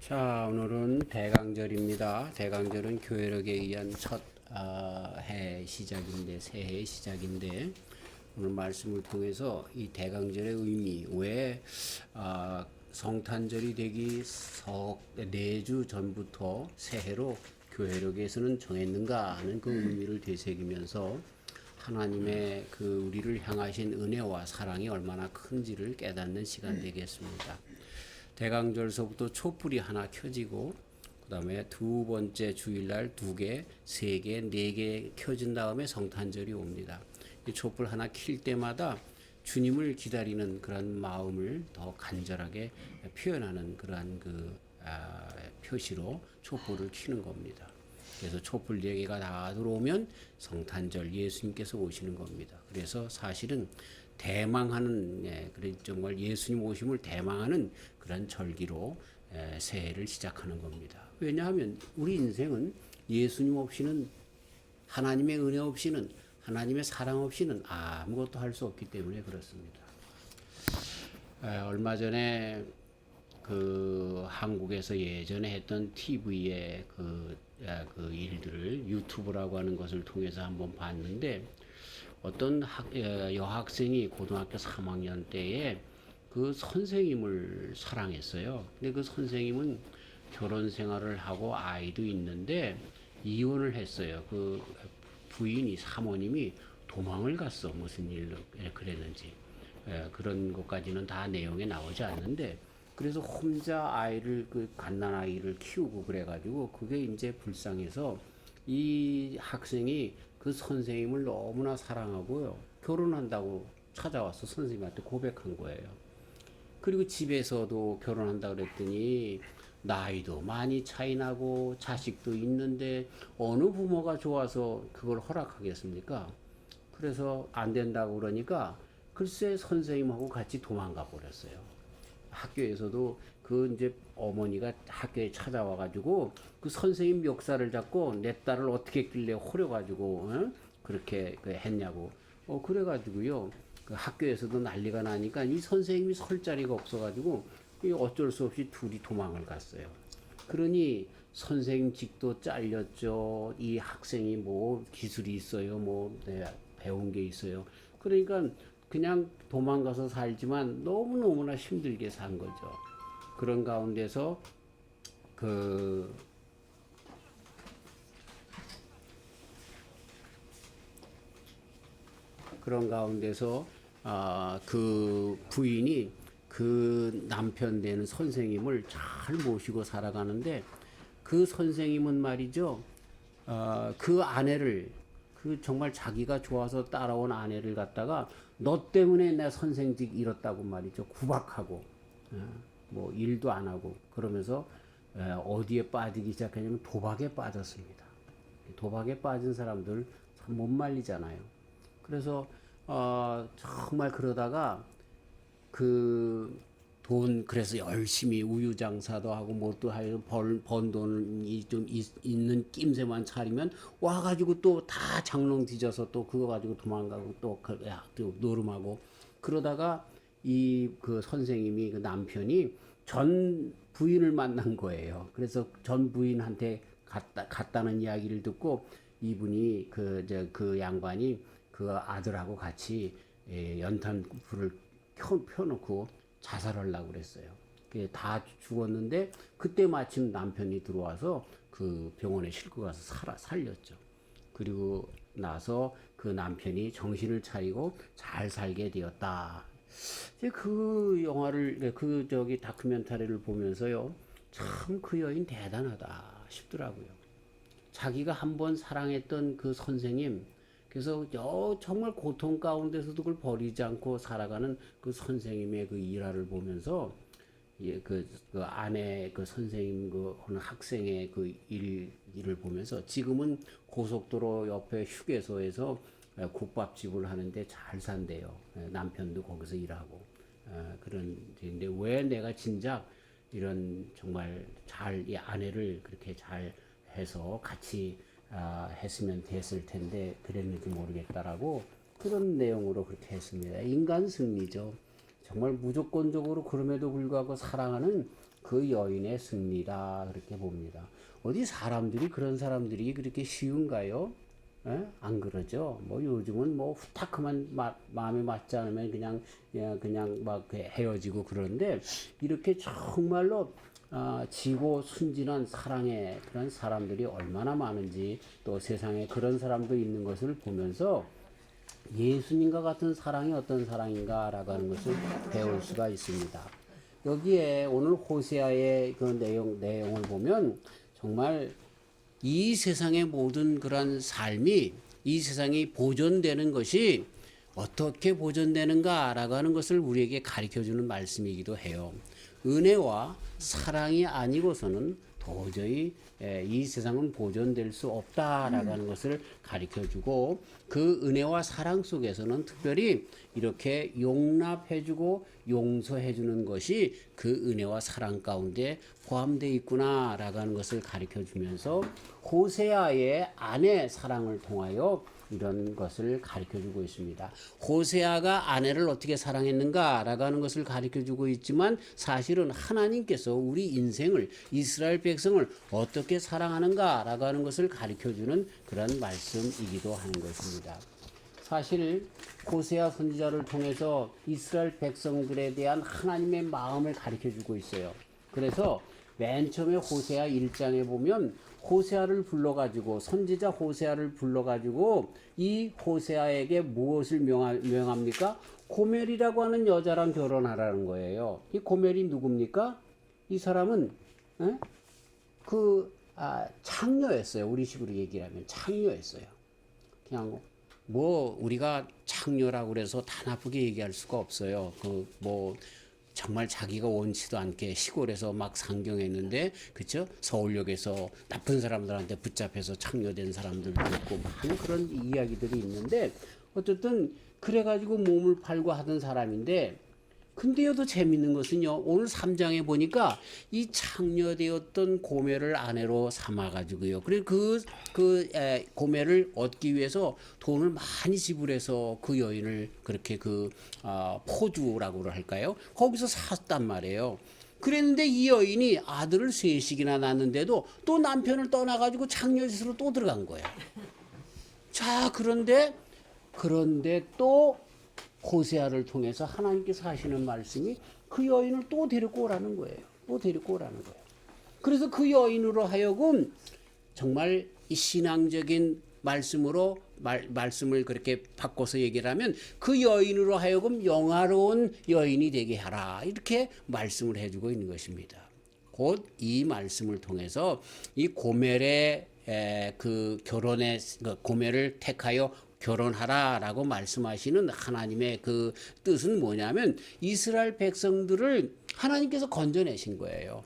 자, 오늘은 대강절입니다. 대강절은 교회력에 의한 첫 해 시작인데, 새해 시작인데, 오늘 말씀을 통해서 이 대강절의 의미, 왜 성탄절이 되기 네 주 전부터 새해로 교회력에서는 정했는가 하는 그 의미를 되새기면서 하나님의 그 우리를 향하신 은혜와 사랑이 얼마나 큰지를 깨닫는 시간 되겠습니다. 대강절서부터 촛불이 하나 켜지고 그 다음에 두 번째 주일날 2개, 3개, 4개 켜진 다음에 성탄절이 옵니다. 이 촛불 하나 킬 때마다 주님을 기다리는 그런 마음을 더 간절하게 표현하는 그러한 표시로 촛불을 켜는 겁니다. 그래서 촛불 4개가 다 들어오면 성탄절 예수님께서 오시는 겁니다. 그래서 사실은 대망하는 정말 예수님 오심을 대망하는 그런 절기로 새해를 시작하는 겁니다. 왜냐하면 우리 인생은 예수님 없이는 하나님의 은혜 없이는 하나님의 사랑 없이는 아무것도 할 수 없기 때문에 그렇습니다. 얼마 전에 그 한국에서 예전에 했던 TV의 그 일들을 유튜브라고 하는 것을 통해서 한번 봤는데 어떤 여학생이 고등학교 3학년 때에 그 선생님을 사랑했어요. 근데 그 선생님은 결혼 생활을 하고 아이도 있는데 이혼을 했어요. 그 부인이 사모님이 도망을 갔어. 무슨 일로 그랬는지. 그런 것까지는 다 내용에 나오지 않는데 그래서 혼자 아이를 그 갓난 아이를 키우고 그래가지고 그게 이제 불쌍해서 이 학생이 그 선생님을 너무나 사랑하고요. 결혼한다고 찾아와서 선생님한테 고백한 거예요. 그리고 집에서도 결혼한다 그랬더니 나이도 많이 차이 나고 자식도 있는데 어느 부모가 좋아서 그걸 허락하겠습니까? 그래서 안 된다고 그러니까 글쎄 선생님하고 같이 도망가 버렸어요. 학교에서도 그 이제 어머니가 학교에 찾아와 가지고 그 선생님 멱살을 잡고 내 딸을 어떻게 했길래 호려 가지고 그렇게 했냐고 그래 가지고요. 그 학교에서도 난리가 나니까 이 선생님이 설 자리가 없어 가지고 어쩔 수 없이 둘이 도망을 갔어요. 그러니 선생님 직도 잘렸죠. 이 학생이 뭐 기술이 있어요. 뭐 배운 게 있어요. 그러니까 그냥 도망가서 살지만 너무너무나 힘들게 산 거죠. 그런 가운데서 그 그런 가운데서 그 부인이 그 남편 되는 선생님을 잘 모시고 살아가는데 그 선생님은 말이죠. 그 아내를 그 정말 자기가 좋아서 따라온 아내를 갖다가 너 때문에 내 선생직 잃었다고 말이죠. 구박하고 뭐 일도 안 하고 그러면서 어디에 빠지기 시작하냐면 도박에 빠졌습니다. 도박에 빠진 사람들 참 못 말리잖아요. 그래서 정말 그러다가 그 돈 그래서 열심히 우유 장사도 하고 뭣도 하여 번 돈이 좀 있는 낌새만 차리면 와가지고 또 다 장롱 뒤져서 또 그거 가지고 도망가고 또 노름하고 그러다가 이 그 선생님이 그 남편이 전 부인을 만난 거예요. 그래서 전 부인한테 갔다는 이야기를 듣고 이분이 그 양반이 그 아들하고 같이 연탄 불을 펴놓고 자살하려고 그랬어요. 다 죽었는데 그때 마침 남편이 들어와서 그 병원에 싣고 가서 살렸죠. 그리고 나서 그 남편이 정신을 차리고 잘 살게 되었다. 그 영화를 다큐멘터리를 보면서요. 참 그 여인 대단하다 싶더라고요. 자기가 한번 사랑했던 그 선생님 그래서 정말 고통 가운데서도 그걸 버리지 않고 살아가는 그 선생님의 그 일화를 보면서 그 아내 그 선생님 그 학생의 그 일을 보면서 지금은 고속도로 옆에 휴게소에서 국밥집을 하는데 잘 산대요. 남편도 거기서 일하고 그런데 왜 내가 진작 이런 정말 잘 이 아내를 그렇게 잘 해서 같이 했으면 됐을 텐데 그랬는지 모르겠다라고 그런 내용으로 그렇게 했습니다. 인간 승리죠. 정말 무조건적으로 그럼에도 불구하고 사랑하는 그 여인의 승리다 그렇게 봅니다. 어디 사람들이 그런 사람들이 그렇게 쉬운가요? 예? 안 그러죠. 뭐 요즘은 뭐 후딱하면 마음에 맞지 않으면 그냥 막 헤어지고 그러는데 이렇게 정말로 지고 순진한 사랑의 그런 사람들이 얼마나 많은지 또 세상에 그런 사람도 있는 것을 보면서 예수님과 같은 사랑이 어떤 사랑인가라고 하는 것을 배울 수가 있습니다. 여기에 오늘 호세아의 그 내용을 보면 정말 이 세상의 모든 그런 삶이 이 세상이 보존되는 것이 어떻게 보존되는가라고 하는 것을 우리에게 가르쳐주는 말씀이기도 해요. 은혜와 사랑이 아니고서는 도저히 이 세상은 보존될 수 없다라고 하는 것을 가르쳐주고 그 은혜와 사랑 속에서는 특별히 이렇게 용납해주고 용서해주는 것이 그 은혜와 사랑 가운데 포함되어 있구나라고 하는 것을 가르쳐주면서 호세아의 아내 사랑을 통하여 이런 것을 가르쳐주고 있습니다. 호세아가 아내를 어떻게 사랑했는가라고 하는 것을 가르쳐주고 있지만 사실은 하나님께서 우리 인생을 이스라엘 백성을 어떻게 사랑하는가라고 하는 것을 가르쳐주는 그런 말씀이기도 하는 것입니다. 사실 호세아 선지자를 통해서 이스라엘 백성들에 대한 하나님의 마음을 가르쳐주고 있어요. 그래서 맨 처음에 호세아 1장에 보면 호세아를 불러가지고 선지자 호세아를 불러가지고 이 호세아에게 무엇을 명합니까? 고멜이라고 하는 여자랑 결혼하라는 거예요. 이 고멜이 누굽니까? 이 사람은 창녀였어요. 우리 식으로 얘기하면 창녀였어요. 그냥 뭐 우리가 창녀라고 그래서 다 나쁘게 얘기할 수가 없어요. 정말 자기가 원치도 않게 시골에서 막 상경했는데, 그쵸? 서울역에서 나쁜 사람들한테 붙잡혀서 창녀된 사람들도 있고, 많은 그런 이야기들이 있는데, 어쨌든, 그래가지고 몸을 팔고 하던 사람인데, 근데요, 더 재밌는 것은요, 오늘 3장에 보니까 이 창녀되었던 고멜을 아내로 삼아가지고요. 그리고 고멜을 얻기 위해서 돈을 많이 지불해서 그 여인을 그렇게 포주라고 할까요? 거기서 샀단 말이에요. 그랬는데 이 여인이 아들을 셋씩이나 낳았는데도 또 남편을 떠나가지고 창녀짓으로 또 들어간 거예요. 자, 그런데 또 호세아를 통해서 하나님께서 하시는 말씀이 그 여인을 또 데리고 오라는 거예요. 또 데리고 오라는 거예요. 그래서 그 여인으로 하여금 정말 이 신앙적인 말씀으로 말씀을 그렇게 바꿔서 얘기를 하면 그 여인으로 하여금 영화로운 여인이 되게 하라. 이렇게 말씀을 해주고 있는 것입니다. 곧 이 말씀을 통해서 이 고멜의 고멜을 택하여 결혼하라라고 말씀하시는 하나님의 그 뜻은 뭐냐면 이스라엘 백성들을 하나님께서 건져내신 거예요.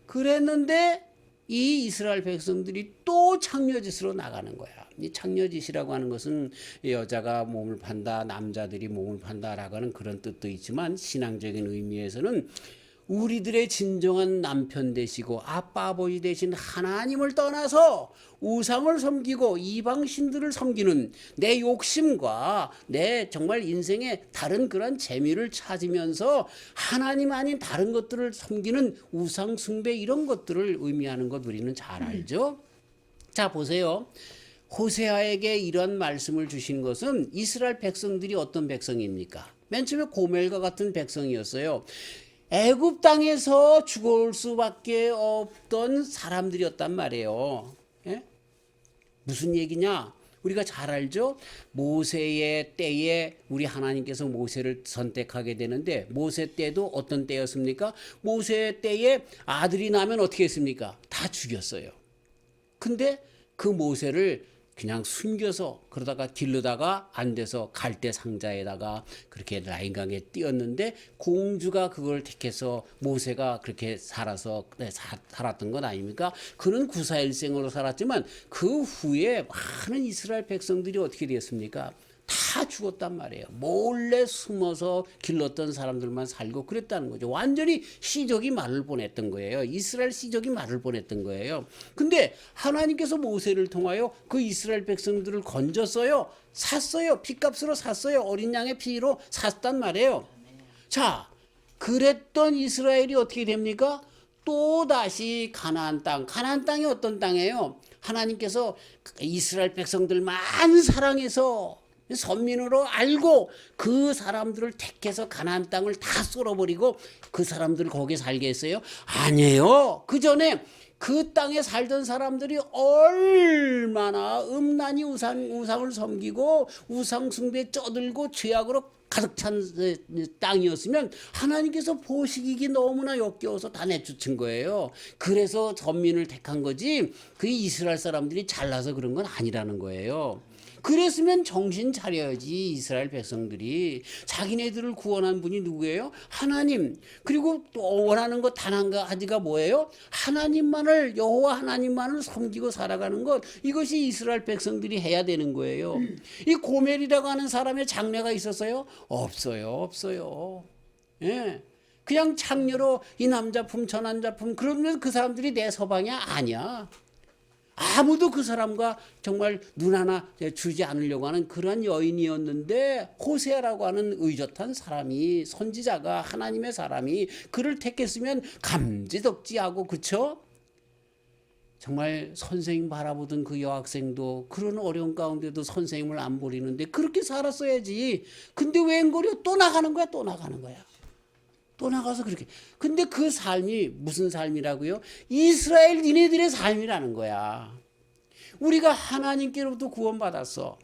그랬는데 이 이스라엘 백성들이 또 창녀짓으로 나가는 거야. 이 창녀짓이라고 하는 것은 여자가 몸을 판다, 남자들이 몸을 판다라고 하는 그런 뜻도 있지만 신앙적인 의미에서는 우리들의 진정한 남편 되시고 아빠 아버지 되신 하나님을 떠나서 우상을 섬기고 이방신들을 섬기는 내 욕심과 내 정말 인생의 다른 그런 재미를 찾으면서 하나님 아닌 다른 것들을 섬기는 우상 숭배 이런 것들을 의미하는 것 우리는 잘 알죠. 자, 보세요. 호세아에게 이런 말씀을 주신 것은 이스라엘 백성들이 어떤 백성입니까? 맨 처음에 고멜과 같은 백성이었어요. 애굽 땅에서 죽을 수밖에 없던 사람들이었단 말이에요. 예? 무슨 얘기냐? 우리가 잘 알죠? 모세의 때에 우리 하나님께서 모세를 선택하게 되는데 모세 때도 어떤 때였습니까? 모세 때에 아들이 나면 어떻게 했습니까? 다 죽였어요. 근데 그 모세를 그냥 숨겨서 그러다가 기르다가 안 돼서 갈대 상자에다가 그렇게 라인강에 띄었는데 공주가 그걸 택해서 모세가 그렇게 살았던 건 아닙니까? 그는 구사일생으로 살았지만 그 후에 많은 이스라엘 백성들이 어떻게 되었습니까? 다 죽었단 말이에요. 몰래 숨어서 길렀던 사람들만 살고 그랬다는 거죠. 완전히 시적이 말을 보냈던 거예요. 이스라엘 시적이 말을 보냈던 거예요. 근데 하나님께서 모세를 통하여 그 이스라엘 백성들을 건졌어요. 샀어요. 피값으로 샀어요. 어린 양의 피로 샀단 말이에요. 자, 그랬던 이스라엘이 어떻게 됩니까? 또다시 가나안 땅. 가나안 땅이 어떤 땅이에요? 하나님께서 이스라엘 백성들만 사랑해서 선민으로 알고 그 사람들을 택해서 가나안 땅을 다 썰어버리고 그 사람들을 거기에 살게 했어요? 아니에요. 그 전에 그 땅에 살던 사람들이 얼마나 음란히 우상을 섬기고 우상 숭배에 쩌들고 죄악으로 가득 찬 땅이었으면 하나님께서 보시기 너무나 역겨워서 다 내쫓은 거예요. 그래서 선민을 택한 거지 그 이스라엘 사람들이 잘나서 그런 건 아니라는 거예요. 그랬으면 정신 차려야지. 이스라엘 백성들이 자기네들을 구원한 분이 누구예요? 하나님. 그리고 또 원하는 것 단 한 가지가 뭐예요? 하나님만을, 여호와 하나님만을 섬기고 살아가는 것. 이것이 이스라엘 백성들이 해야 되는 거예요. 이 고멜이라고 하는 사람의 장래가 있었어요? 없어요. 예. 그냥 창녀로 이 남자품 저 남자품 그러면 그 사람들이 내 서방이 아니야. 아무도 그 사람과 정말 눈 하나 주지 않으려고 하는 그런 여인이었는데 호세아라고 하는 의젓한 사람이, 선지자가, 하나님의 사람이 그를 택했으면 감지덕지하고, 그쵸? 정말 선생님 바라보던 그 여학생도 그런 어려운 가운데도 선생님을 안 버리는데 그렇게 살았어야지. 근데 웬걸요? 또 나가는 거야. 또 나가서 그렇게. 근데 그 삶이 무슨 삶이라고요? 이스라엘 니네들의 삶이라는 거야. 우리가 하나님께로부터 구원받았어.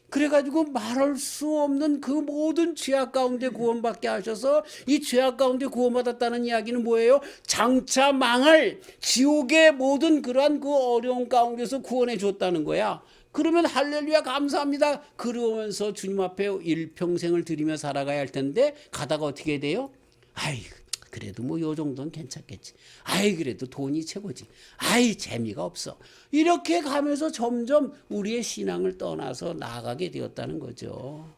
그래가지고 말할 수 없는 그 모든 죄악 가운데 구원받게 하셔서 이 죄악 가운데 구원받았다는 이야기는 뭐예요? 장차 망할 지옥의 모든 그러한 그 어려운 가운데서 구원해 줬다는 거야. 그러면 할렐루야 감사합니다. 그러면서 주님 앞에 일평생을 드리며 살아가야 할 텐데 가다가 어떻게 돼요? 아이 그래도 뭐 요 정도는 괜찮겠지. 아이 그래도 돈이 최고지. 아이 재미가 없어. 이렇게 가면서 점점 우리의 신앙을 떠나서 나가게 되었다는 거죠.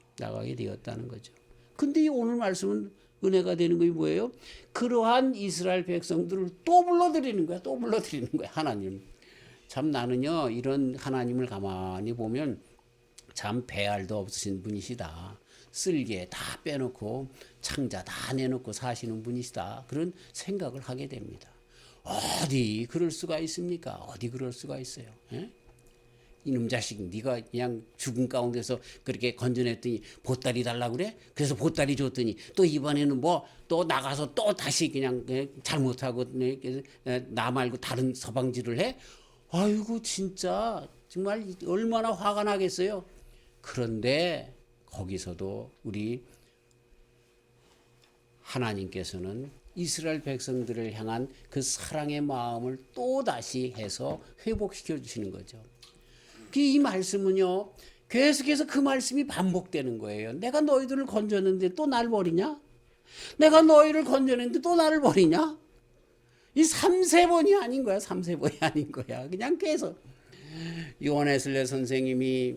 근데 이 오늘 말씀은 은혜가 되는 것이 뭐예요? 그러한 이스라엘 백성들을 또 불러들이는 거야. 하나님. 참 나는요 이런 하나님을 가만히 보면 참 배알도 없으신 분이시다. 쓸개 다 빼놓고 창자 다 내놓고 사시는 분이시다. 그런 생각을 하게 됩니다. 어디 그럴 수가 있습니까? 어디 그럴 수가 있어요. 에? 이놈 자식 네가 그냥 죽은 가운데서 그렇게 건져냈더니 보따리 달라고 그래? 그래서 보따리 줬더니 또 이번에는 뭐 또 나가서 또 다시 그냥 잘못하고 나 말고 다른 서방질을 해? 아이고 진짜 정말 얼마나 화가 나겠어요. 그런데 거기서도 우리 하나님께서는 이스라엘 백성들을 향한 그 사랑의 마음을 또다시 해서 회복시켜 주시는 거죠. 이 말씀은요 계속해서 그 말씀이 반복되는 거예요. 내가 너희들을 건졌는데 또 날 버리냐? 내가 너희를 건졌는데 또 나를 버리냐? 이 3세번이 아닌 거야. 3세번이 아닌 거야. 그냥 계속. 요한에슬레 선생님이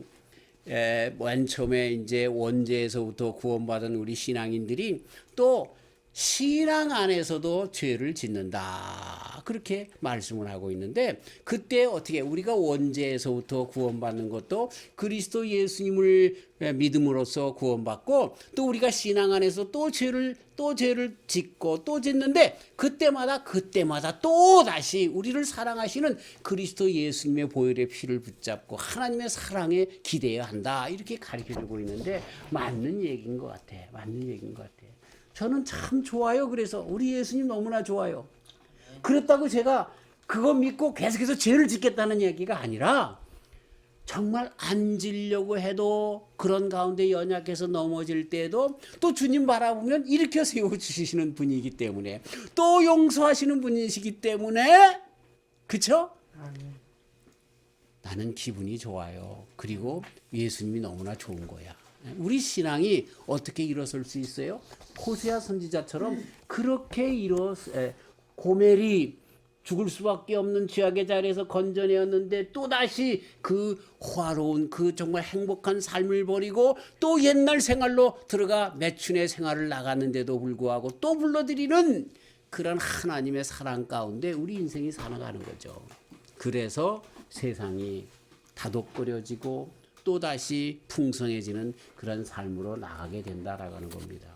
맨 처음에 이제 원죄에서부터 구원받은 우리 신앙인들이 또 신앙 안에서도 죄를 짓는다. 그렇게 말씀을 하고 있는데 그때 어떻게 우리가 원죄에서부터 구원받는 것도 그리스도 예수님을 믿음으로써 구원받고 또 우리가 신앙 안에서 또 죄를 짓고 또 짓는데 그때마다 또 다시 우리를 사랑하시는 그리스도 예수님의 보혈의 피를 붙잡고 하나님의 사랑에 기대해야 한다. 이렇게 가르쳐주고 있는데 맞는 얘기인 것 같아. 저는 참 좋아요. 그래서 우리 예수님 너무나 좋아요. 그렇다고 제가 그거 믿고 계속해서 죄를 짓겠다는 얘기가 아니라 정말 안 지려고 해도 그런 가운데 연약해서 넘어질 때도 또 주님 바라보면 일으켜 세워주시는 분이기 때문에 또 용서하시는 분이시기 때문에 그쵸? 나는 기분이 좋아요. 그리고 예수님이 너무나 좋은 거야. 우리 신앙이 어떻게 일어설 수 있어요? 호세아 선지자처럼 그렇게 고멜이 죽을 수밖에 없는 죄악의 자리에서 건져내었는데 또다시 그 화로운 그 정말 행복한 삶을 버리고 또 옛날 생활로 들어가 매춘의 생활을 나갔는데도 불구하고 또 불러들이는 그런 하나님의 사랑 가운데 우리 인생이 살아가는 거죠. 그래서 세상이 다독거려지고 또다시 풍성해지는 그런 삶으로 나가게 된다라고 하는 겁니다.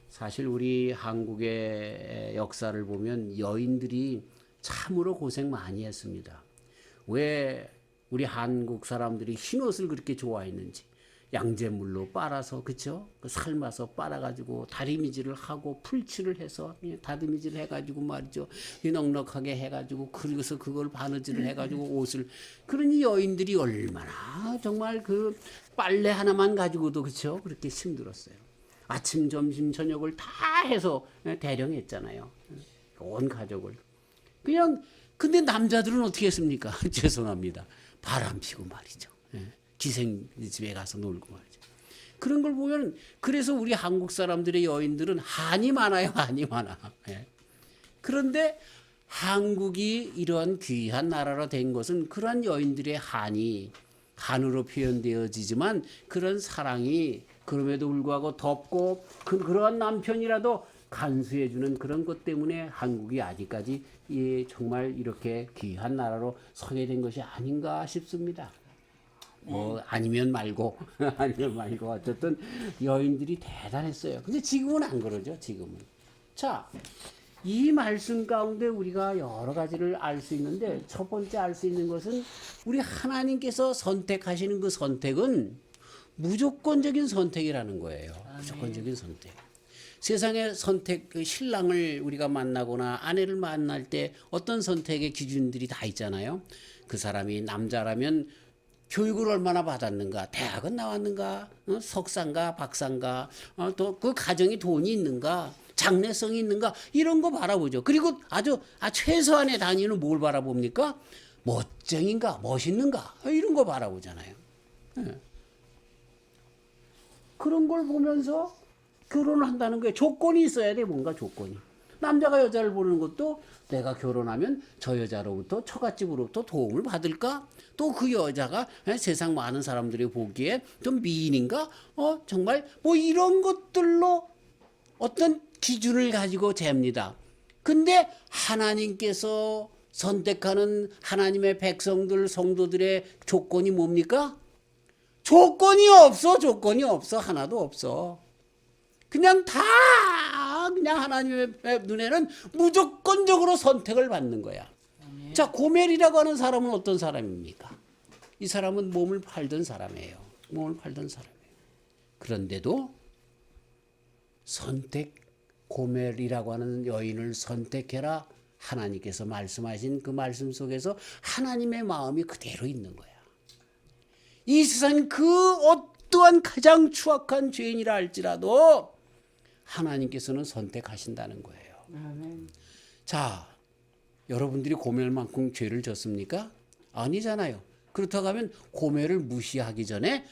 사실 우리 한국의 역사를 보면 여인들이 참으로 고생 많이 했습니다. 왜 우리 한국 사람들이 흰옷을 그렇게 좋아했는지 양잿물로 빨아서 그쵸? 삶아서 빨아가지고 다리미질을 하고 풀칠을 해서 다듬이질을 해가지고 말이죠. 넉넉하게 해가지고 그래서 그걸 바느질을 해가지고 옷을 그러니 여인들이 얼마나 정말 그 빨래 하나만 가지고도 그쵸? 그렇게 힘들었어요. 아침, 점심, 저녁을 다 해서 대령했잖아요. 온 가족을. 그냥 근데 남자들은 어떻게 했습니까? 죄송합니다. 바람 피고 말이죠. 기생집에 가서 놀고 말이죠. 그런 걸 보면 그래서 우리 한국 사람들의 여인들은 한이 많아요. 한이 많아. 그런데 한국이 이러한 귀한 나라로 된 것은 그러한 여인들의 한으로 표현되어지지만 그런 사랑이 그럼에도 불구하고 덥고 그러한 남편이라도 간수해주는 그런 것 때문에 한국이 아직까지 정말 이렇게 귀한 나라로 서게 된 것이 아닌가 싶습니다. 아니면 말고 어쨌든 여인들이 대단했어요. 근데 지금은 안 그러죠. 지금은. 자, 이 말씀 가운데 우리가 여러 가지를 알 수 있는데 첫 번째 알 수 있는 것은 우리 하나님께서 선택하시는 그 선택은 무조건적인 선택이라는 거예요. 무조건적인 선택. 세상의 선택, 그 신랑을 우리가 만나거나 아내를 만날 때 어떤 선택의 기준들이 다 있잖아요. 그 사람이 남자라면 교육을 얼마나 받았는가, 대학은 나왔는가, 석사인가, 박사인가, 또 그 가정이 돈이 있는가, 장래성이 있는가 이런 거 바라보죠. 그리고 아주 최소한의 단위는 뭘 바라봅니까? 멋쟁인가, 멋있는가 이런 거 바라보잖아요. 그런 걸 보면서 결혼을 한다는 거예요. 조건이 있어야 돼, 뭔가 조건이. 남자가 여자를 보는 것도 내가 결혼하면 저 여자로부터 처갓집으로부터 도움을 받을까? 또 그 여자가 세상 많은 사람들이 보기에 좀 미인인가? 정말 뭐 이런 것들로 어떤 기준을 가지고 잽니다. 근데 하나님께서 선택하는 하나님의 백성들, 성도들의 조건이 뭡니까? 조건이 없어. 하나도 없어. 그냥 하나님의 눈에는 무조건적으로 선택을 받는 거야. 자, 고멜이라고 하는 사람은 어떤 사람입니까? 이 사람은 몸을 팔던 사람이에요. 그런데도 고멜이라고 하는 여인을 선택해라. 하나님께서 말씀하신 그 말씀 속에서 하나님의 마음이 그대로 있는 거야. 이 세상 그 어떠한 가장 추악한 죄인이라 할지라도 하나님께서는 선택하신다는 거예요. 아멘. 자, 여러분들이 고멜만큼 죄를 졌습니까? 아니잖아요. 그렇다고 하면 고멜을 무시하기 전에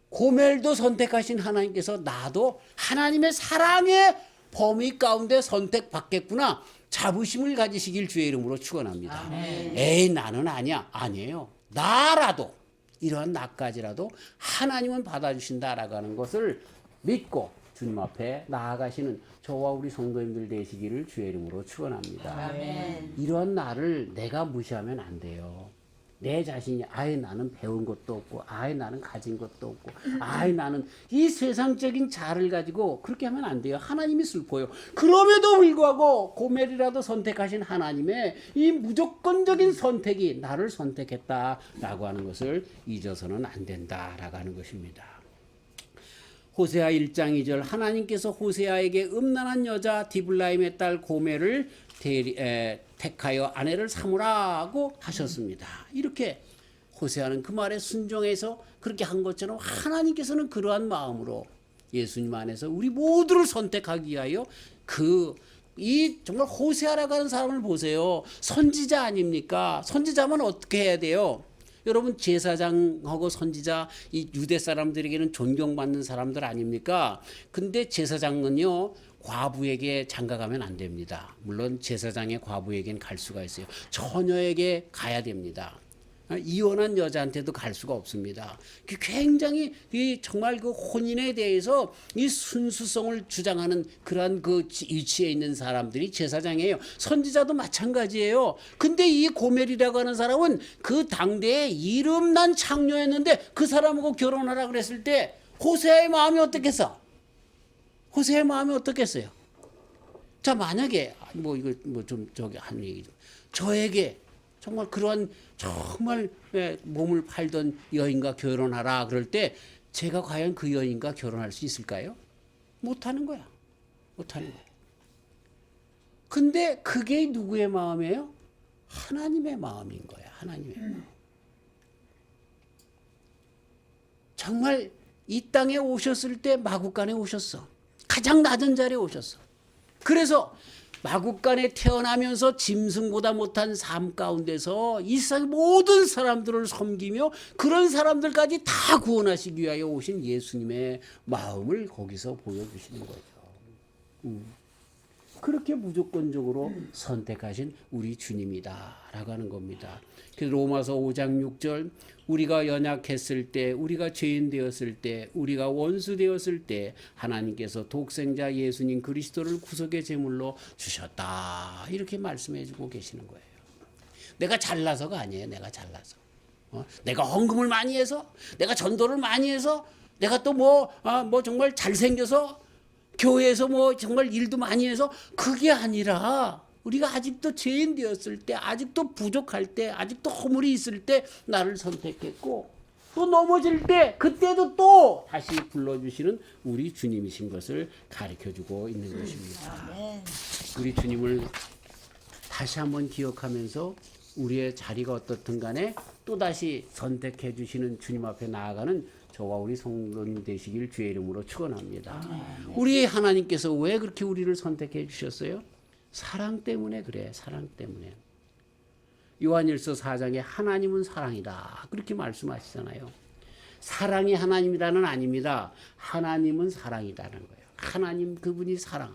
고멜도 선택하신 하나님께서 나도 하나님의 사랑의 범위 가운데 선택받겠구나. 자부심을 가지시길 주의 이름으로 축원합니다. 아멘. 에이, 나는 아니야. 아니에요. 나라도 이러한 나까지라도 하나님은 받아주신다라고 하는 것을 믿고 주님 앞에 나아가시는 저와 우리 성도님들 되시기를 주의 이름으로 축원합니다. 아멘. 이러한 나를 내가 무시하면 안 돼요. 내 자신이 나는 배운 것도 없고 나는 가진 것도 없고 나는 이 세상적인 자를 가지고 그렇게 하면 안 돼요. 하나님이 슬퍼요. 그럼에도 불구하고 고멜이라도 선택하신 하나님의 이 무조건적인 선택이 나를 선택했다라고 하는 것을 잊어서는 안 된다라고 하는 것입니다. 호세아 1장 2절 하나님께서 호세아에게 음란한 여자 디블라임의 딸 고멜을 택하여 아내를 삼으라고 하셨습니다. 이렇게 호세아는 그 말에 순종해서 그렇게 한 것처럼 하나님께서는 그러한 마음으로 예수님 안에서 우리 모두를 선택하기 위하여 정말 호세아라고 하는 사람을 보세요. 선지자 아닙니까? 선지자면 어떻게 해야 돼요? 여러분, 제사장하고 선지자 이 유대 사람들에게는 존경받는 사람들 아닙니까? 근데 제사장은요 과부에게 장가가면 안 됩니다. 물론 제사장의 과부에게는 갈 수가 있어요. 처녀에게 가야 됩니다. 이혼한 여자한테도 갈 수가 없습니다. 굉장히 정말 그 혼인에 대해서 이 순수성을 주장하는 그러한 그 위치에 있는 사람들이 제사장이에요. 선지자도 마찬가지예요. 근데 이 고멜이라고 하는 사람은 그 당대에 이름난 창녀였는데 그 사람하고 결혼하라 그랬을 때 호세아의 마음이 어떻겠어? 호세의 마음이 어떻겠어요? 자, 만약에 뭐 이거 뭐 좀 저기 한 얘기 좀 저에게 정말 그러한 정말 몸을 팔던 여인과 결혼하라 그럴 때 제가 과연 그 여인과 결혼할 수 있을까요? 못하는 거야. 못하는 거야. 근데 그게 누구의 마음이에요? 하나님의 마음인 거야. 하나님의 마음. 정말 이 땅에 오셨을 때 마국간에 오셨어. 가장 낮은 자리에 오셨어. 그래서 마국간에 태어나면서 짐승보다 못한 삶 가운데서 이 세상 모든 사람들을 섬기며 그런 사람들까지 다 구원하시기 위하여 오신 예수님의 마음을 거기서 보여주시는 거죠. 그렇게 무조건적으로 선택하신 우리 주님이다라고 하는 겁니다. 그래서 로마서 5장 6절 우리가 연약했을 때 우리가 죄인 되었을 때 우리가 원수 되었을 때 하나님께서 독생자 예수님 그리스도를 구속의 제물로 주셨다 이렇게 말씀해 주고 계시는 거예요. 내가 잘나서가 아니에요. 내가 잘나서 내가 헌금을 많이 해서 내가 전도를 많이 해서 내가 또 뭐 정말 잘생겨서 교회에서 뭐 정말 일도 많이 해서 그게 아니라 우리가 아직도 죄인 되었을 때 아직도 부족할 때 아직도 허물이 있을 때 나를 선택했고 또 넘어질 때 그때도 또 다시 불러주시는 우리 주님이신 것을 가르쳐주고 있는 것입니다. 우리 주님을 다시 한번 기억하면서 우리의 자리가 어떻든 간에 또다시 선택해 주시는 주님 앞에 나아가는 저와 우리 성도님 되시길 주의 이름으로 축원합니다. 우리 하나님께서 왜 그렇게 우리를 선택해 주셨어요? 사랑 때문에 그래. 사랑 때문에. 요한일서 4장에 하나님은 사랑이다. 그렇게 말씀하시잖아요. 사랑이 하나님이라는 아닙니다. 하나님은 사랑이라는 거예요. 하나님 그분이 사랑.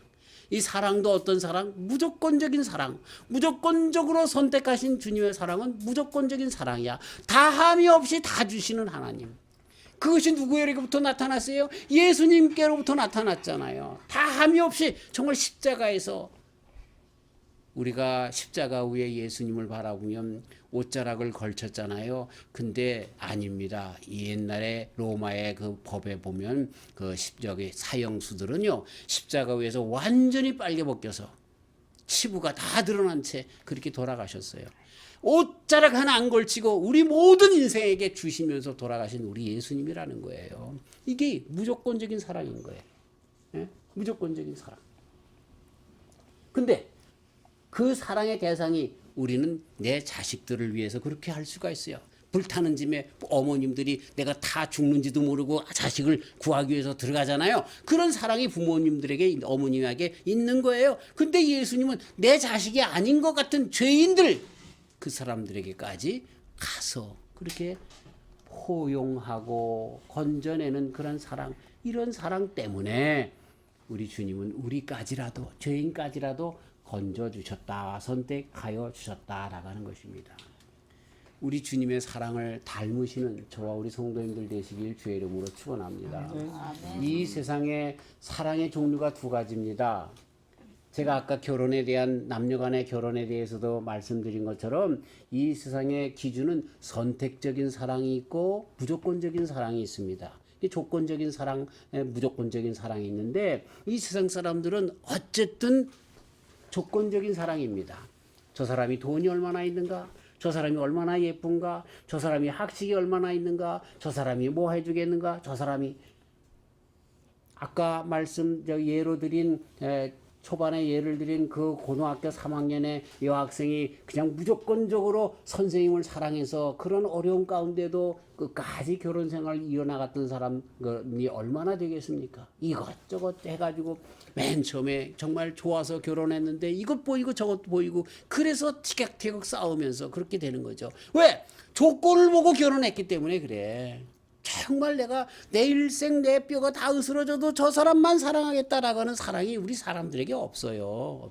이 사랑도 어떤 사랑? 무조건적인 사랑. 무조건적으로 선택하신 주님의 사랑은 무조건적인 사랑이야. 다함이 없이 다 주시는 하나님. 그것이 누구에게부터 나타났어요? 예수님께로부터 나타났잖아요. 다함이 없이 정말 십자가에서 우리가 십자가 위에 예수님을 바라보면 옷자락을 걸쳤잖아요. 근데 아닙니다. 옛날에 로마의 그 법에 보면 그 십자가의 사형수들은요 십자가 위에서 완전히 빨개 벗겨서 치부가 다 드러난 채 그렇게 돌아가셨어요. 옷자락 하나 안 걸치고 우리 모든 인생에게 주시면서 돌아가신 우리 예수님이라는 거예요. 이게 무조건적인 사랑인 거예요. 예? 무조건적인 사랑. 근데 그 사랑의 대상이 우리는 내 자식들을 위해서 그렇게 할 수가 있어요. 불타는 짐에 어머님들이 내가 다 죽는지도 모르고 자식을 구하기 위해서 들어가잖아요. 그런 사랑이 부모님들에게 어머님에게 있는 거예요. 근데 예수님은 내 자식이 아닌 것 같은 죄인들 그 사람들에게까지 가서 그렇게 포용하고 건져내는 그런 사랑 이런 사랑 때문에 우리 주님은 우리까지라도 죄인까지라도 건져주셨다 선택하여 주셨다라고 하는 것입니다. 우리 주님의 사랑을 닮으시는 저와 우리 성도님들 되시길 주의 이름으로 축원합니다. 이 세상에 사랑의 종류가 두 가지입니다. 제가 아까 결혼에 대한 남녀간의 결혼에 대해서도 말씀드린 것처럼 이 세상의 기준은 선택적인 사랑이 있고 무조건적인 사랑이 있습니다. 조건적인 사랑, 무조건적인 사랑이 있는데 이 세상 사람들은 어쨌든 조건적인 사랑입니다. 저 사람이 돈이 얼마나 있는가? 저 사람이 얼마나 예쁜가? 저 사람이 학식이 얼마나 있는가? 저 사람이 뭐 해주겠는가? 저 사람이 아까 예로 드린 초반에 예를 드린 그 고등학교 3학년의 여학생이 그냥 무조건적으로 선생님을 사랑해서 그런 어려운 가운데도 끝까지 결혼 생활을 이어나갔던 사람이 얼마나 되겠습니까? 이것저것 해가지고 맨 처음에 정말 좋아서 결혼했는데 이것 보이고 저것 보이고 그래서 티격태격 싸우면서 그렇게 되는 거죠. 왜? 조건을 보고 결혼했기 때문에 그래. 정말 내가 내 일생 내 뼈가 다 으스러져도 저 사람만 사랑하겠다라고 하는 사랑이 우리 사람들에게 없어요.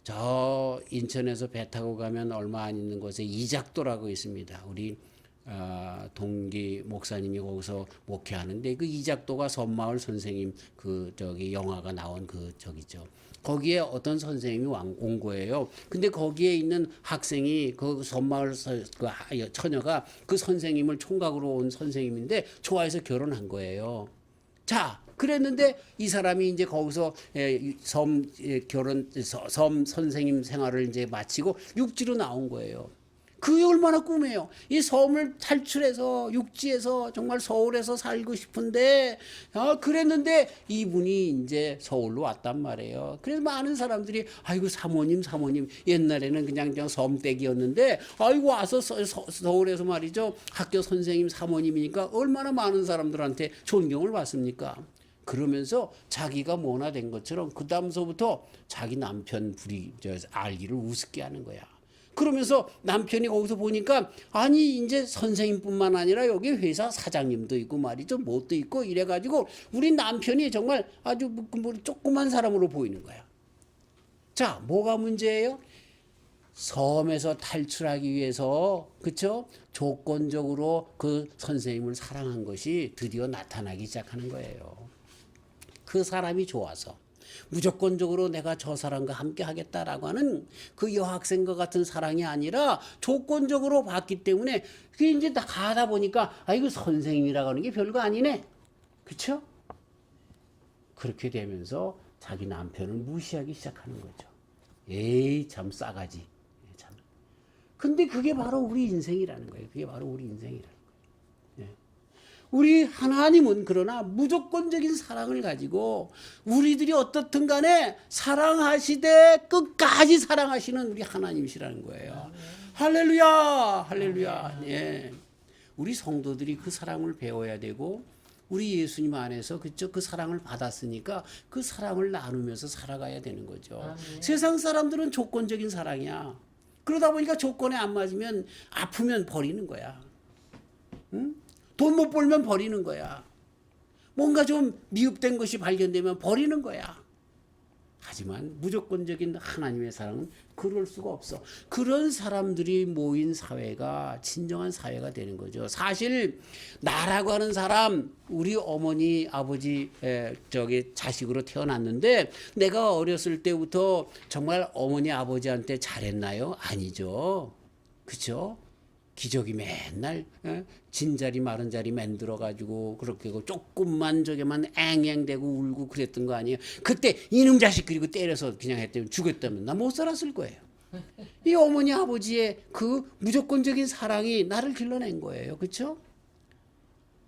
저 인천에서 배 타고 가면 얼마 안 있는 곳에 이작도라고 있습니다. 우리 동기 목사님이 거기서 목회하는데 그 이작도가 섬마을 선생님 영화가 나온 저기죠. 거기에 어떤 선생님이 온 거예요. 근데 거기에 있는 학생이 그 섬마을 처녀가 그 선생님을 총각으로 온 선생님인데 좋아해서 결혼한 거예요. 자, 그랬는데 이 사람이 이제 거기서 섬 선생님 생활을 이제 마치고 육지로 나온 거예요. 그게 얼마나 꿈이에요. 이 섬을 탈출해서 육지에서 정말 서울에서 살고 싶은데 그랬는데 이분이 이제 서울로 왔단 말이에요. 그래서 많은 사람들이 아이고 사모님 옛날에는 그냥 섬댁이었는데 아이고 와서 서울에서 말이죠 학교 선생님 사모님이니까 얼마나 많은 사람들한테 존경을 받습니까? 그러면서 자기가 뭐나 된 것처럼 그 다음서부터 자기 남편 알기를 우습게 하는 거야. 그러면서 남편이 거기서 보니까 아니 이제 선생님뿐만 아니라 여기 회사 사장님도 있고 말이죠 뭣도 있고 이래가지고 우리 남편이 정말 아주 뭐 조그만 사람으로 보이는 거야. 자, 뭐가 문제예요? 섬에서 탈출하기 위해서 그쵸? 조건적으로 그 선생님을 사랑한 것이 드디어 나타나기 시작하는 거예요. 그 사람이 좋아서 무조건적으로 내가 저 사람과 함께 하겠다라고 하는 그 여학생과 같은 사랑이 아니라 조건적으로 봤기 때문에 그게 이제 다 가다 보니까 이거 선생님이라고 하는 게 별거 아니네. 그쵸? 그렇게 되면서 자기 남편을 무시하기 시작하는 거죠. 에이, 참 싸가지. 참. 근데 그게 바로 우리 인생이라는 거예요. 그게 바로 우리 인생이라는 거예요. 우리 하나님은 그러나 무조건적인 사랑을 가지고 우리들이 어떻든 간에 사랑하시되 끝까지 사랑하시는 우리 하나님이시라는 거예요. 할렐루야, 할렐루야. 예. 우리 성도들이 그 사랑을 배워야 되고 우리 예수님 안에서 그 사랑을 받았으니까 그 사랑을 나누면서 살아가야 되는 거죠. 아멘. 세상 사람들은 조건적인 사랑이야. 그러다 보니까 조건에 안 맞으면 아프면 버리는 거야. 응? 돈 못 벌면 버리는 거야. 뭔가 좀 미흡된 것이 발견되면 버리는 거야. 하지만 무조건적인 하나님의 사랑은 그럴 수가 없어. 그런 사람들이 모인 사회가 진정한 사회가 되는 거죠. 사실 나라고 하는 사람, 우리 어머니 아버지 자식으로 태어났는데 내가 어렸을 때부터 정말 어머니 아버지한테 잘했나요? 아니죠. 그렇죠? 기저귀 맨날 진자리 마른자리 만들어가지고 그렇게 조금만 저게만 앵앵대고 울고 그랬던 거 아니에요. 그때 이놈 자식 그리고 때려서 그냥 했다면 죽였다면 나 못 살았을 거예요. 이 어머니 아버지의 그 무조건적인 사랑이 나를 길러낸 거예요. 그렇죠?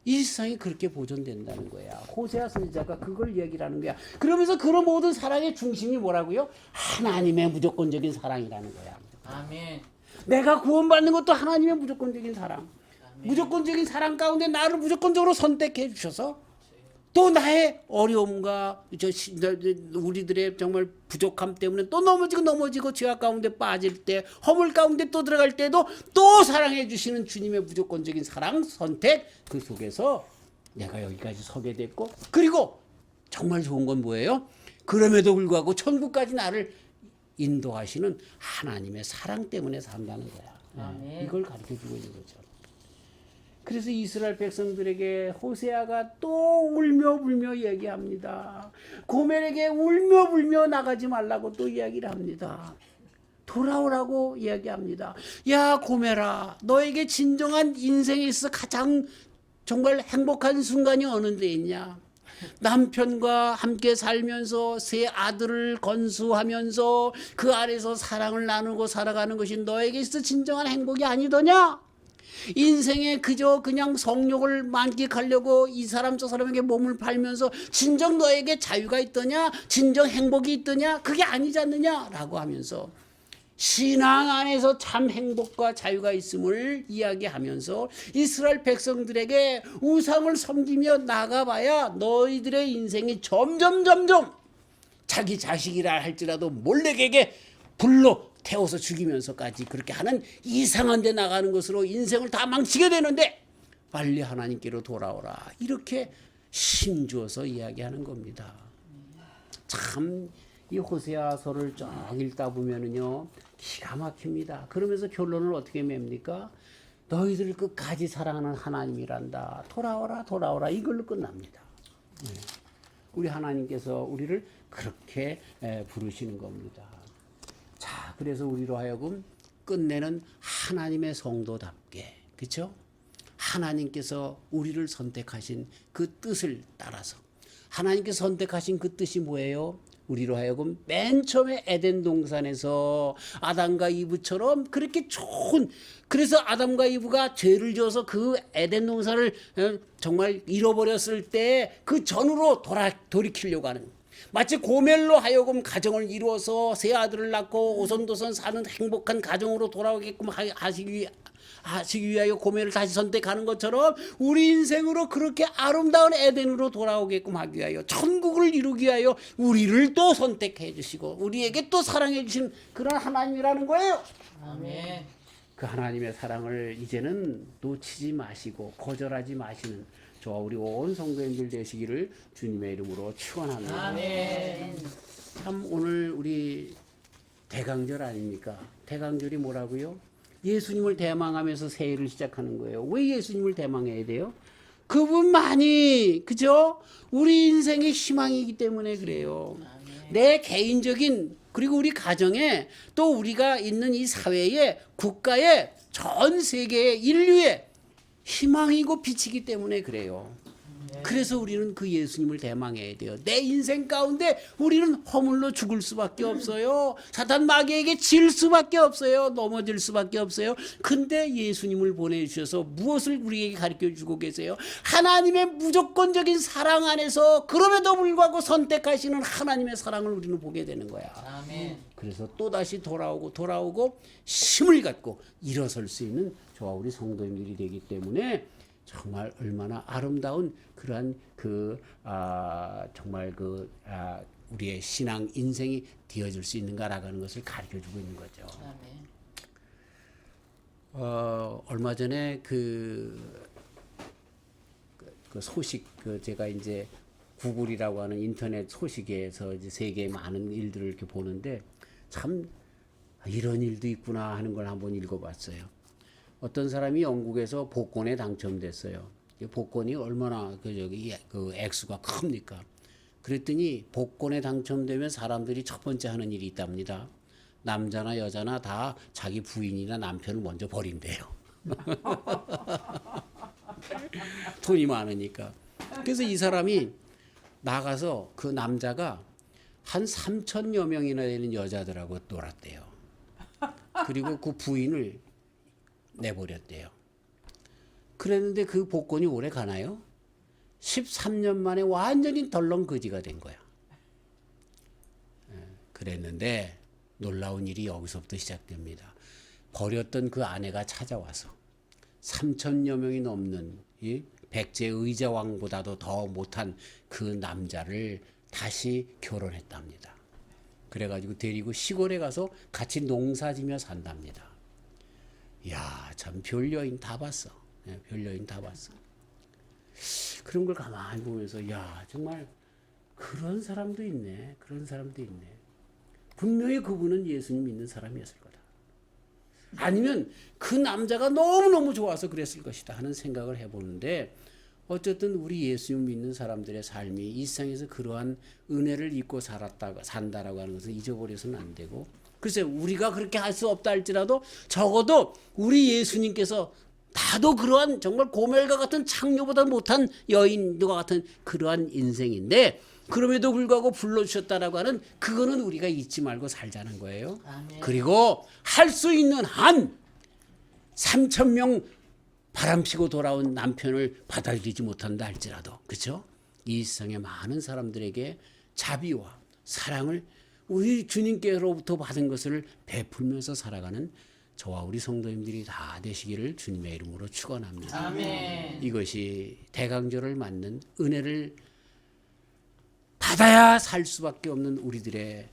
이 세상이 그렇게 보존된다는 거야. 호세아 선지자가 그걸 얘기를 하는 거야. 그러면서 그런 모든 사랑의 중심이 뭐라고요? 하나님의 무조건적인 사랑이라는 거야. 아멘. 내가 구원받는 것도 하나님의 무조건적인 사랑. 아멘. 무조건적인 사랑 가운데 나를 무조건적으로 선택해 주셔서 또 나의 어려움과 우리들의 정말 부족함 때문에 또 넘어지고 죄악 가운데 빠질 때 허물 가운데 또 들어갈 때도 또 사랑해 주시는 주님의 무조건적인 사랑 선택 그 속에서 내가 여기까지 서게 됐고 그리고 정말 좋은 건 뭐예요? 그럼에도 불구하고 천국까지 나를 인도하시는 하나님의 사랑 때문에 산다는 거야. 네. 이걸 가르쳐주고 있는 거죠. 그래서 이스라엘 백성들에게 호세아가 또 울며불며 얘기합니다. 고멜에게 울며불며 나가지 말라고 또 이야기를 합니다. 돌아오라고 이야기합니다. 야 고멜아, 너에게 진정한 인생에 있어 가장 정말 행복한 순간이 어느 데 있냐? 남편과 함께 살면서 세 아들을 건수하면서 그 아래서 사랑을 나누고 살아가는 것이 너에게 있어 진정한 행복이 아니더냐? 인생에 그저 그냥 성욕을 만끽하려고 이 사람 저 사람에게 몸을 팔면서 진정 너에게 자유가 있더냐? 진정 행복이 있더냐? 그게 아니지 않느냐? 라고 하면서 신앙 안에서 참 행복과 자유가 있음을 이야기하면서 이스라엘 백성들에게 우상을 섬기며 나가봐야 너희들의 인생이 점점 자기 자식이라 할지라도 몰래에게 불로 태워서 죽이면서까지 그렇게 하는 이상한 데 나가는 것으로 인생을 다 망치게 되는데 빨리 하나님께로 돌아오라. 이렇게 힘주어서 이야기하는 겁니다. 참 이 호세아서를 쭉 읽다 보면은요 기가 막힙니다. 그러면서 결론을 어떻게 맵니까? 너희들 끝까지 사랑하는 하나님이란다. 돌아오라 이걸로 끝납니다. 우리 하나님께서 우리를 그렇게 부르시는 겁니다. 자, 그래서 우리로 하여금 끝내는 하나님의 성도답게, 그렇죠? 하나님께서 우리를 선택하신 그 뜻을 따라서 하나님께서 선택하신 그 뜻이 뭐예요? 우리로 하여금 맨 처음에 에덴 동산에서 아담과 이브처럼 그렇게 좋은, 그래서 아담과 이브가 죄를 지어서 그 에덴 동산을 정말 잃어버렸을 때 그 전으로 돌이키려고 하는, 마치 고멜로 하여금 가정을 이루어서 세 아들을 낳고 오손도손 사는 행복한 가정으로 돌아오게끔 하시기 위하여 고멜을 다시 선택하는 것처럼 우리 인생으로 그렇게 아름다운 에덴으로 돌아오게끔 하기 위하여, 천국을 이루기 위하여 우리를 또 선택해 주시고 우리에게 또 사랑해 주신 그런 하나님이라는 거예요. 아멘. 그 하나님의 사랑을 이제는 놓치지 마시고 거절하지 마시는 저와 우리 온 성도님들 되시기를 주님의 이름으로 축원합니다. 아멘. 참 오늘 우리 대강절 아닙니까? 대강절이 뭐라고요? 예수님을 대망하면서 새해를 시작하는 거예요. 왜 예수님을 대망해야 돼요? 그분만이, 그죠? 우리 인생의 희망이기 때문에 그래요. 내 개인적인, 그리고 우리 가정에, 또 우리가 있는 이 사회에, 국가에, 전 세계의 인류의 희망이고 빛이기 때문에 그래요. 그래서 우리는 그 예수님을 대망해야 돼요. 내 인생 가운데 우리는 허물로 죽을 수밖에 없어요. 사탄 마귀에게 질 수밖에 없어요. 넘어질 수밖에 없어요. 근데 예수님을 보내주셔서 무엇을 우리에게 가르쳐주고 계세요? 하나님의 무조건적인 사랑 안에서 그럼에도 불구하고 선택하시는 하나님의 사랑을 우리는 보게 되는 거야. 아멘. 그래서 또다시 돌아오고 힘을 갖고 일어설 수 있는 저와 우리 성도님들이 되기 때문에 정말 얼마나 아름다운 그러한 정말 우리의 신앙 인생이 되어질 수 있는가라고 하는 것을 가르쳐주고 있는 거죠. 아멘. 얼마 전에 그 소식, 제가 이제 구글이라고 하는 인터넷 소식에서 이제 세계의 많은 일들을 이렇게 보는데 참 이런 일도 있구나 하는 걸 한번 읽어봤어요. 어떤 사람이 영국에서 복권에 당첨됐어요. 복권이 얼마나 그 액수가 큽니까? 그랬더니 복권에 당첨되면 사람들이 첫 번째 하는 일이 있답니다. 남자나 여자나 다 자기 부인이나 남편을 먼저 버린대요. 돈이 많으니까. 그래서 이 사람이 나가서 그 남자가 한 3,000여 명이나 되는 여자들하고 놀았대요. 그리고 그 부인을 내버렸대요. 그랬는데 그 복권이 오래 가나요? 13년 만에 완전히 덜렁거지가 된 거야. 그랬는데 놀라운 일이 여기서부터 시작됩니다. 버렸던 그 아내가 찾아와서 3,000여 명이 넘는 이 백제 의자왕보다도 더 못한 그 남자를 다시 결혼했답니다. 그래가지고 데리고 시골에 가서 같이 농사지며 산답니다. 야, 참 별 여인 다 봤어. 별 여인 다 봤어. 그런 걸 가만히 보면서 야, 정말 그런 사람도 있네. 그런 사람도 있네. 분명히 그분은 예수님 믿는 사람이었을 거다. 아니면 그 남자가 너무너무 좋아서 그랬을 것이다 하는 생각을 해보는데, 어쨌든 우리 예수님 믿는 사람들의 삶이 이 세상에서 그러한 은혜를 입고 산다라고 하는 것을 잊어버려서는 안 되고, 글쎄 우리가 그렇게 할 수 없다 할지라도 적어도 우리 예수님께서 나도 그러한 정말 고멜과 같은 창녀보다 못한 여인과 같은 그러한 인생인데 그럼에도 불구하고 불러주셨다라고 하는 그거는 우리가 잊지 말고 살자는 거예요. 아멘. 그리고 할 수 있는 한 3,000명 바람피고 돌아온 남편을 받아들이지 못한다 할지라도, 그렇죠? 이 세상의 많은 사람들에게 자비와 사랑을 우리 주님께로부터 받은 것을 베풀면서 살아가는 저와 우리 성도님들이 다 되시기를 주님의 이름으로 축원합니다. 아멘. 이것이 대강절을 맞는 은혜를 받아야 살 수밖에 없는 우리들의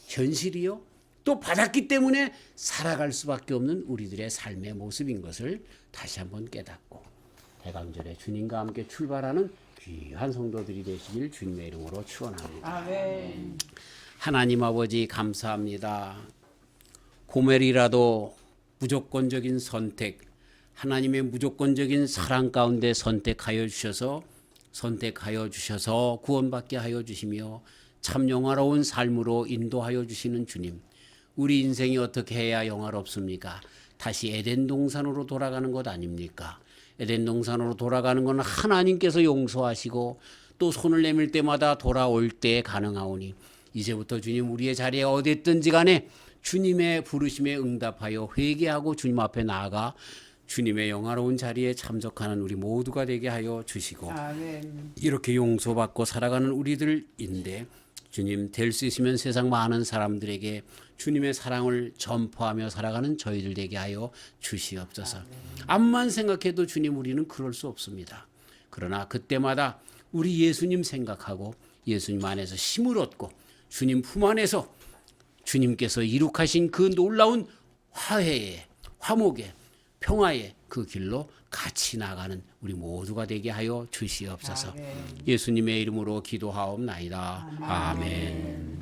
현실이요, 또 받았기 때문에 살아갈 수밖에 없는 우리들의 삶의 모습인 것을 다시 한번 깨닫고 대강절에 주님과 함께 출발하는 귀한 성도들이 되시길 주님의 이름으로 축원합니다. 아멘. 하나님 아버지 감사합니다. 고멜이라도 무조건적인 선택, 하나님의 무조건적인 사랑 가운데 선택하여 주셔서 구원받게 하여 주시며 참 영화로운 삶으로 인도하여 주시는 주님, 우리 인생이 어떻게 해야 영화롭습니까? 다시 에덴 동산으로 돌아가는 것 아닙니까? 에덴 동산으로 돌아가는 건 하나님께서 용서하시고 또 손을 내밀 때마다 돌아올 때 가능하오니 이제부터 주님 우리의 자리에 어디 있든지 간에 주님의 부르심에 응답하여 회개하고 주님 앞에 나아가 주님의 영화로운 자리에 참석하는 우리 모두가 되게 하여 주시고 아멘. 이렇게 용서받고 살아가는 우리들인데 주님 될 수 있으면 세상 많은 사람들에게 주님의 사랑을 전파하며 살아가는 저희들 되게 하여 주시옵소서. 암만 생각해도 주님 우리는 그럴 수 없습니다. 그러나 그때마다 우리 예수님 생각하고 예수님 안에서 힘을 얻고 주님 품 안에서 주님께서 이룩하신 그 놀라운 화해의 화목의 평화의 그 길로 같이 나가는 우리 모두가 되게 하여 주시옵소서. 아멘. 예수님의 이름으로 기도하옵나이다. 아멘.